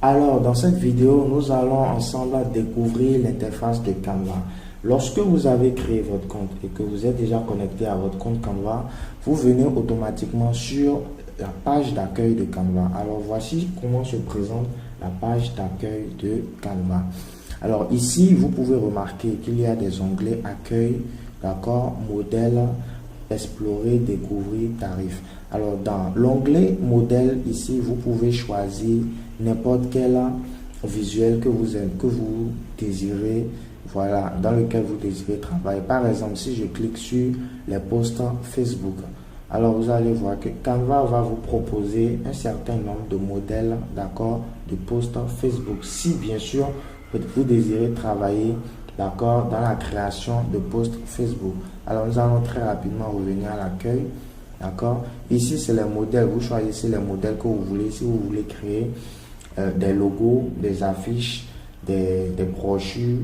Alors, dans cette vidéo, nous allons ensemble découvrir l'interface de Canva. Lorsque vous avez créé votre compte et que vous êtes déjà connecté à votre compte Canva, vous venez automatiquement sur la page d'accueil de Canva. Alors, voici comment se présente la page d'accueil de Canva. Alors, ici, vous pouvez remarquer qu'il y a des onglets accueil, d'accord, modèle, explorer, découvrir, tarif. Alors, dans l'onglet modèle, ici, vous pouvez choisir n'importe quel visuel que vous désirez, voilà, dans lequel vous désirez travailler. Par exemple, si je clique sur les posts Facebook, alors vous allez voir que Canva va vous proposer un certain nombre de modèles, d'accord, de posts Facebook. Si bien sûr, vous désirez travailler, d'accord, dans la création de posts Facebook. Alors, nous allons très rapidement revenir à l'accueil. D'accord. Ici, c'est les modèles. Vous choisissez les modèles que vous voulez. Si vous voulez créer des logos, des affiches, des brochures,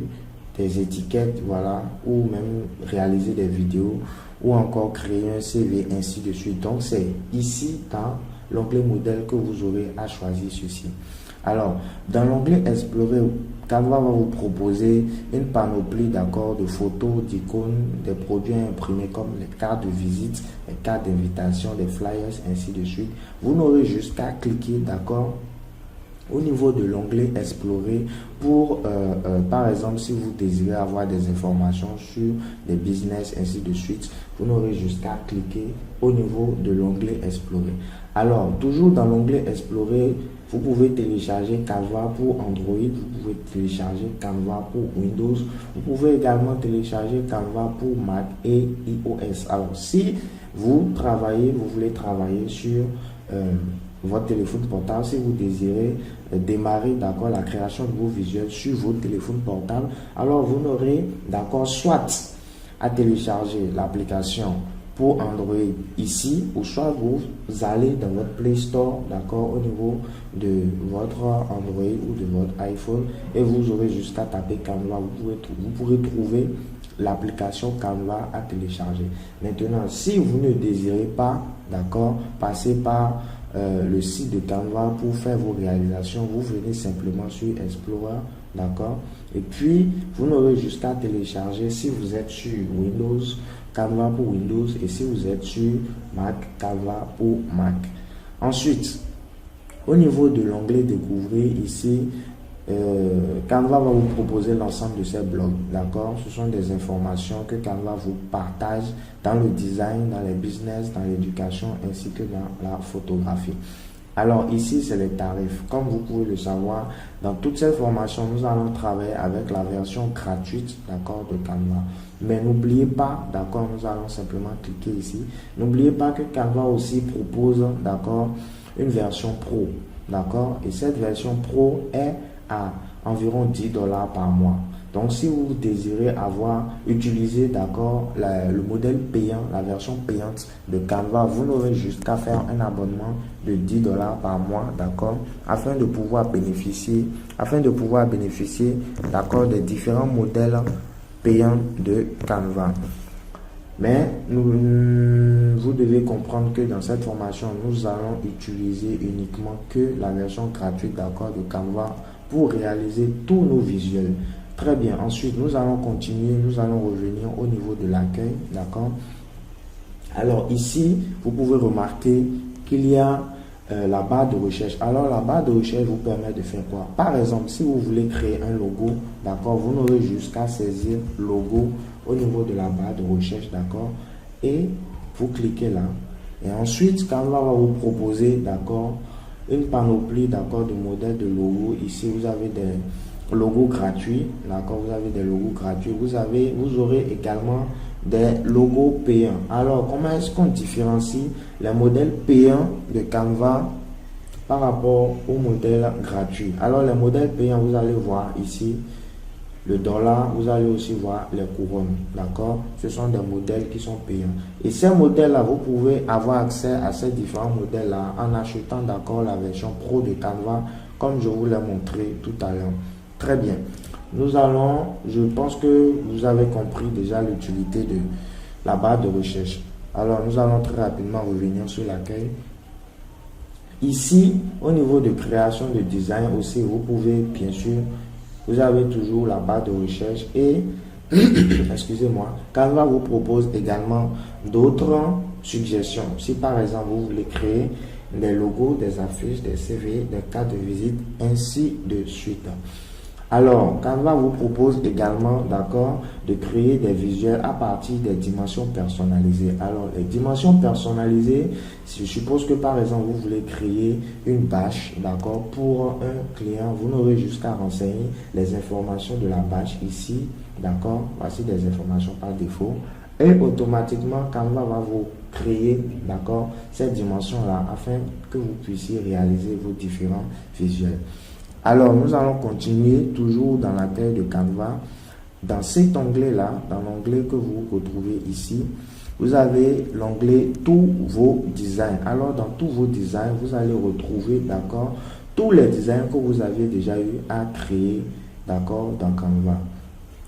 des étiquettes, voilà, ou même réaliser des vidéos, ou encore créer un CV, ainsi de suite. Donc, c'est ici, dans l'onglet modèle, que vous aurez à choisir ceci. Alors, dans l'onglet Explorer, Canva va vous proposer une panoplie d'accord de photos, d'icônes, des produits imprimés comme les cartes de visite, les cartes d'invitation, des flyers, ainsi de suite. Vous n'aurez juste qu'à cliquer d'accord au niveau de l'onglet Explorer pour, par exemple, si vous désirez avoir des informations sur des business, ainsi de suite, vous n'aurez juste qu'à cliquer au niveau de l'onglet Explorer. Alors, toujours dans l'onglet Explorer, vous pouvez télécharger Canva pour Android, vous pouvez télécharger Canva pour Windows, vous pouvez également télécharger Canva pour Mac et iOS. Alors, si vous voulez travailler sur votre téléphone portable, si vous désirez démarrer d'accord la création de vos visuels sur votre téléphone portable, alors vous n'aurez d'accord soit à télécharger l'application pour Android ici, ou soit vous allez dans votre Play Store, d'accord, au niveau de votre Android ou de votre iPhone, et vous aurez jusqu'à taper Canva. Vous pourrez trouver l'application Canva à télécharger. Maintenant, si vous ne désirez pas, d'accord, passer par le site de Canva pour faire vos réalisations, vous venez simplement sur Explorer, d'accord, et puis vous n'aurez jusqu'à télécharger, si vous êtes sur Windows, Canva pour Windows, et si vous êtes sur Mac, Canva pour Mac. Ensuite, au niveau de l'onglet Découvrir, ici, Canva va vous proposer l'ensemble de ces blogs, d'accord. Ce sont des informations que Canva vous partage dans le design, dans les business, dans l'éducation, ainsi que dans la photographie. Alors ici, c'est les tarifs. Comme vous pouvez le savoir, dans toutes ces formations, nous allons travailler avec la version gratuite, d'accord, de Canva. Mais n'oubliez pas, d'accord, nous allons simplement cliquer ici. N'oubliez pas que Canva aussi propose, d'accord, une version pro, d'accord. Et cette version pro est à environ $10 par mois. Donc, si vous désirez utiliser, d'accord, le modèle payant, la version payante de Canva, vous n'aurez juste qu'à faire un abonnement de $10 par mois, d'accord, afin de pouvoir bénéficier, d'accord, des différents modèles payants de Canva. Mais vous devez comprendre que dans cette formation, nous allons utiliser uniquement que la version gratuite, d'accord, de Canva pour réaliser tous nos visuels. Très bien. Ensuite, nous allons continuer. Nous allons revenir au niveau de l'accueil. D'accord. Alors ici, vous pouvez remarquer qu'il y a la barre de recherche. Alors la barre de recherche vous permet de faire quoi? Par exemple, si vous voulez créer un logo, d'accord, vous n'aurez jusqu'à saisir logo au niveau de la barre de recherche, d'accord, et vous cliquez là. Et ensuite, Canva va vous proposer, d'accord, une panoplie, d'accord, de modèles de logos. Ici, vous avez des logos gratuits, d'accord, vous avez des logos gratuits, vous aurez également des logos payants. Alors, comment est-ce qu'on différencie les modèles payants de Canva par rapport aux modèles gratuits? Alors, les modèles payants, vous allez voir ici le dollar, vous allez aussi voir les couronnes, d'accord. Ce sont des modèles qui sont payants. Et ces modèles-là, vous pouvez avoir accès à ces différents modèles-là en achetant, d'accord, la version pro de Canva, comme je vous l'ai montré tout à l'heure. Très bien. Je pense que vous avez compris déjà l'utilité de la barre de recherche. Alors, nous allons très rapidement revenir sur l'accueil. Ici, au niveau de création de design aussi, vous pouvez bien sûr, vous avez toujours la barre de recherche et excusez-moi, Canva vous propose également d'autres suggestions. Si par exemple vous voulez créer des logos, des affiches, des CV, des cartes de visite, ainsi de suite. Alors, Canva vous propose également, d'accord, de créer des visuels à partir des dimensions personnalisées. Alors, les dimensions personnalisées, je suppose que par exemple, vous voulez créer une bâche, d'accord, pour un client, vous n'aurez juste qu'à renseigner les informations de la bâche ici, d'accord, voici des informations par défaut. Et automatiquement, Canva va vous créer, d'accord, cette dimension-là afin que vous puissiez réaliser vos différents visuels. Alors, nous allons continuer toujours dans la taille de Canva. Dans cet onglet-là, dans l'onglet que vous retrouvez ici, vous avez l'onglet tous vos designs. Alors, dans tous vos designs, vous allez retrouver, d'accord, tous les designs que vous avez déjà eu à créer, d'accord, dans Canva.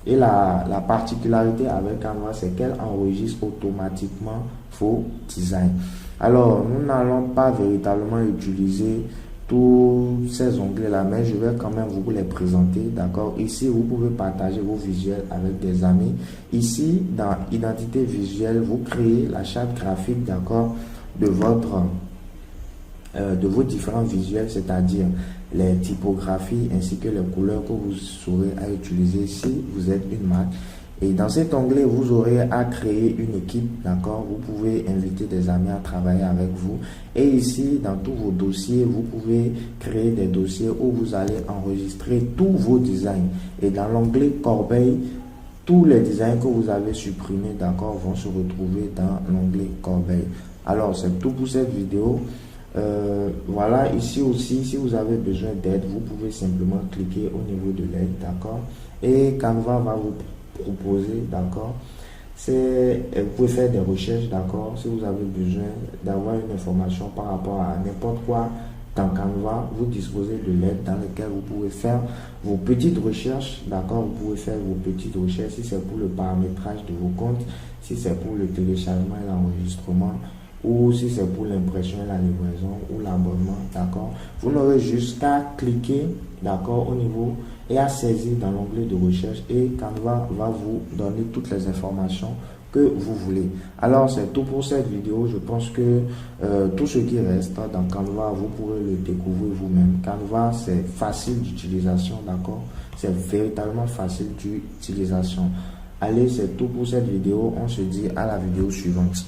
Et la particularité avec Canva, c'est qu'elle enregistre automatiquement vos designs. Alors, nous n'allons pas véritablement utiliser tous ces onglets là, mais je vais quand même vous les présenter, d'accord. Ici vous pouvez partager vos visuels avec des amis. Ici dans identité visuelle, vous créez la charte graphique, d'accord, de vos différents visuels, c'est-à-dire les typographies ainsi que les couleurs que vous aurez à utiliser si vous êtes une marque. Et dans cet onglet, vous aurez à créer une équipe, d'accord. Vous pouvez inviter des amis à travailler avec vous. Et ici, dans tous vos dossiers, vous pouvez créer des dossiers où vous allez enregistrer tous vos designs. Et dans l'onglet corbeille, tous les designs que vous avez supprimés, d'accord, vont se retrouver dans l'onglet corbeille. Alors, c'est tout pour cette vidéo. Voilà, ici aussi, si vous avez besoin d'aide, vous pouvez simplement cliquer au niveau de l'aide, d'accord. Et Canva va vous proposer, d'accord. Vous pouvez faire des recherches, d'accord. Si vous avez besoin d'avoir une information par rapport à n'importe quoi dans Canva, vous disposez de l'aide dans laquelle vous pouvez faire vos petites recherches, d'accord. Vous pouvez faire vos petites recherches si c'est pour le paramétrage de vos comptes, si c'est pour le téléchargement et l'enregistrement, ou si c'est pour l'impression et la livraison ou l'abonnement, d'accord. Vous n'aurez juste qu'à cliquer, d'accord, au niveau et à saisir dans l'onglet de recherche et Canva va vous donner toutes les informations que vous voulez. Alors c'est tout pour cette vidéo. Je pense que tout ce qui reste dans Canva, vous pourrez le découvrir vous-même. Canva, c'est facile d'utilisation, d'accord. C'est véritablement facile d'utilisation. Allez, c'est tout pour cette vidéo. On se dit à la vidéo suivante.